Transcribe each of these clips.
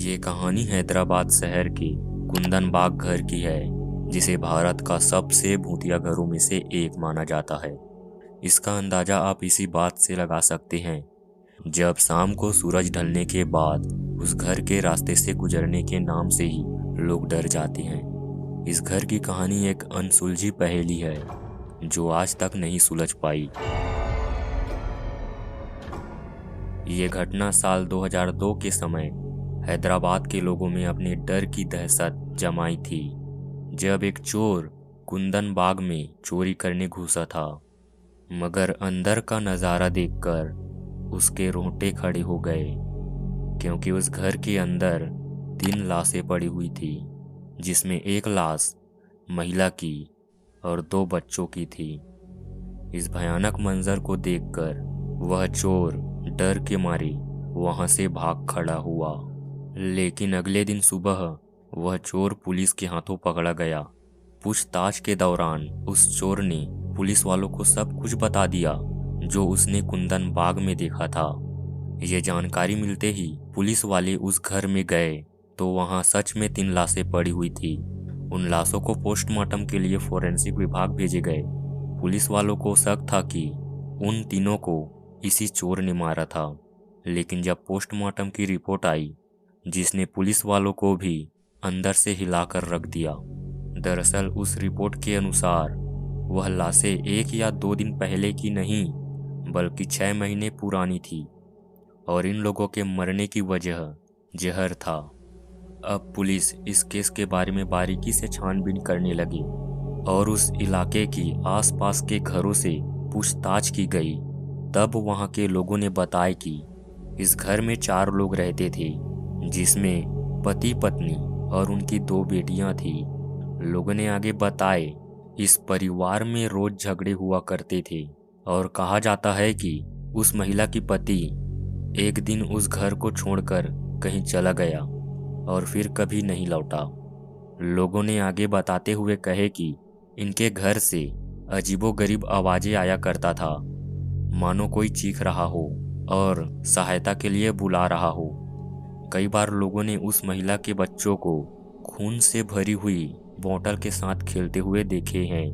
ये कहानी हैदराबाद शहर के कुंदन बाग घर की है, जिसे भारत का सबसे भूतिया घरों में से एक माना जाता है। इसका अंदाजा आप इसी बात से लगा सकते हैं, जब शाम को सूरज ढलने के बाद उस घर के रास्ते से गुजरने के नाम से ही लोग डर जाते हैं। इस घर की कहानी एक अनसुलझी पहेली है जो आज तक नहीं सुलझ पाई। ये घटना साल 2002 के समय हैदराबाद के लोगों में अपने डर की दहशत जमाई थी, जब एक चोर कुंदन बाग में चोरी करने घुसा था। मगर अंदर का नज़ारा देखकर उसके रोंगटे खड़े हो गए, क्योंकि उस घर के अंदर 3 लाशें पड़ी हुई थी, जिसमें एक लाश महिला की और 2 बच्चों की थी। इस भयानक मंजर को देखकर वह चोर डर के मारे वहां से भाग खड़ा हुआ। लेकिन अगले दिन सुबह वह चोर पुलिस के हाथों पकड़ा गया। पूछताछ के दौरान उस चोर ने पुलिस वालों को सब कुछ बता दिया जो उसने कुंदन बाग में देखा था। ये जानकारी मिलते ही पुलिस वाले उस घर में गए तो वहां सच में 3 लाशें पड़ी हुई थी। उन लाशों को पोस्टमार्टम के लिए फोरेंसिक विभाग भेजे गए। पुलिस वालों को शक था कि उन तीनों को इसी चोर ने मारा था, लेकिन जब पोस्टमार्टम की रिपोर्ट आई, जिसने पुलिस वालों को भी अंदर से हिलाकर रख दिया। दरअसल उस रिपोर्ट के अनुसार वह लाशें 1 या 2 दिन पहले की नहीं, बल्कि 6 महीने पुरानी थी, और इन लोगों के मरने की वजह जहर था। अब पुलिस इस केस के बारे में बारीकी से छानबीन करने लगी और उस इलाके की आसपास के घरों से पूछताछ की गई। तब वहां के लोगों ने बताया कि इस घर में 4 लोग रहते थे, जिसमें पति पत्नी और उनकी 2 बेटियां थी। लोगों ने आगे बताए इस परिवार में रोज झगड़े हुआ करते थे और कहा जाता है कि उस महिला की पति एक दिन उस घर को छोड़कर कहीं चला गया और फिर कभी नहीं लौटा। लोगों ने आगे बताते हुए कहे कि इनके घर से अजीबोगरीब आवाजें आया करता था, मानो कोई चीख रहा हो और सहायता के लिए बुला रहा हो। कई बार लोगों ने उस महिला के बच्चों को खून से भरी हुई बोतल के साथ खेलते हुए देखे हैं।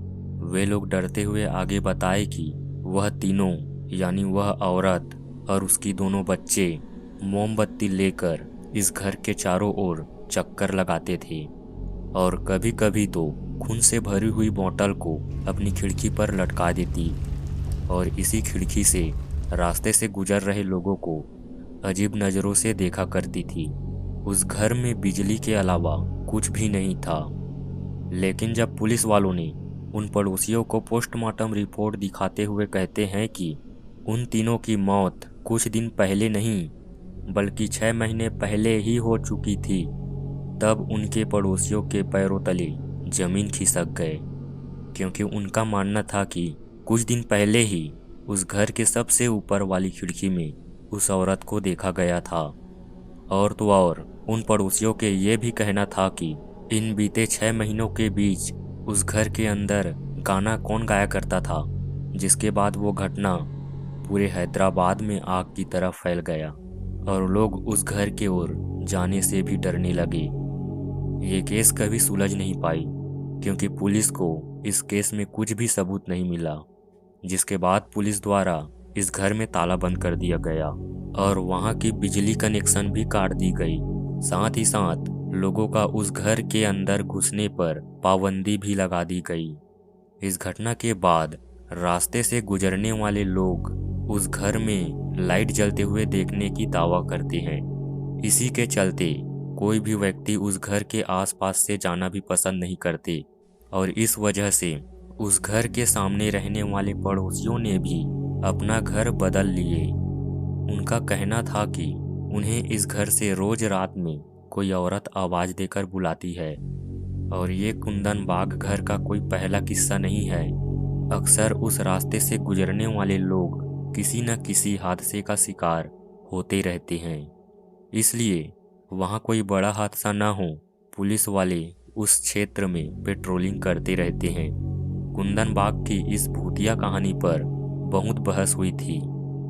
वे लोग डरते हुए आगे बताए कि वह तीनों, यानी वह औरत और उसकी दोनों बच्चे, मोमबत्ती लेकर इस घर के चारों ओर चक्कर लगाते थे और कभी कभी तो खून से भरी हुई बोतल को अपनी खिड़की पर लटका देती और इसी खिड़की से रास्ते से गुजर रहे लोगों को अजीब नज़रों से देखा करती थी। उस घर में बिजली के अलावा कुछ भी नहीं था। लेकिन जब पुलिस वालों ने उन पड़ोसियों को पोस्टमार्टम रिपोर्ट दिखाते हुए कहते हैं कि उन तीनों की मौत कुछ दिन पहले नहीं, बल्कि 6 महीने पहले ही हो चुकी थी, तब उनके पड़ोसियों के पैरों तले जमीन खिसक गए, क्योंकि उनका मानना था कि कुछ दिन पहले ही उस घर के सबसे ऊपर वाली खिड़की में उस औरत को देखा गया था। और तो और उन पड़ोसियों के ये भी कहना था कि इन बीते 6 महीनों के बीच उस घर के अंदर गाना कौन गाया करता था, जिसके बाद वो घटना पूरे हैदराबाद में आग की तरह फैल गया और लोग उस घर के ओर जाने से भी डरने लगे। ये केस कभी सुलझ नहीं पाई, क्योंकि पुलिस को इस केस में कुछ भी सबूत नहीं मिला, जिसके बाद पुलिस द्वारा इस घर में ताला बंद कर दिया गया और वहां की बिजली कनेक्शन भी काट दी गई। साथ ही साथ लोगों का उस घर के अंदर घुसने पर पाबंदी भी लगा दी गई। इस घटना के बाद रास्ते से गुजरने वाले लोग उस घर में लाइट जलते हुए देखने की दावा करते हैं। इसी के चलते कोई भी व्यक्ति उस घर के आसपास से जाना भी पसंद नहीं करते और इस वजह से उस घर के सामने रहने वाले पड़ोसियों ने भी अपना घर बदल लिए। उनका कहना था कि उन्हें इस घर से रोज रात में कोई औरत आवाज देकर बुलाती है। और ये कुंदन बाग घर का कोई पहला किस्सा नहीं है। अक्सर उस रास्ते से गुजरने वाले लोग किसी न किसी हादसे का शिकार होते रहते हैं, इसलिए वहाँ कोई बड़ा हादसा ना हो, पुलिस वाले उस क्षेत्र में पेट्रोलिंग करते रहते हैं। कुंदन बाग की इस भूतिया कहानी पर बहुत बहस हुई थी।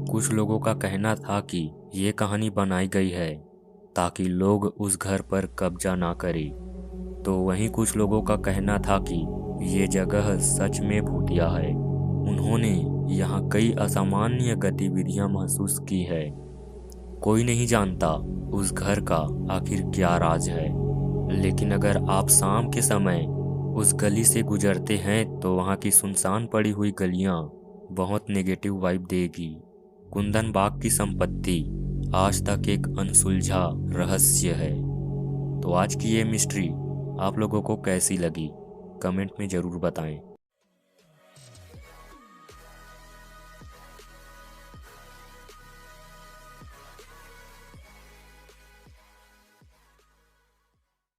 कुछ लोगों का कहना था कि ये कहानी बनाई गई है ताकि लोग उस घर पर कब्जा ना करें। तो वहीं कुछ लोगों का कहना था कि ये जगह सच में भूतिया है। उन्होंने यहाँ कई असामान्य गतिविधियां महसूस की है। कोई नहीं जानता उस घर का आखिर क्या राज है, लेकिन अगर आप शाम के समय उस गली से गुजरते हैं तो वहाँ की सुनसान पड़ी हुई गलियाँ बहुत नेगेटिव वाइब देगी। कुंदन बाग की संपत्ति आज तक एक अनसुलझा रहस्य है। तो आज की ये मिस्ट्री आप लोगों को कैसी लगी, कमेंट में ज़रूर बताएं।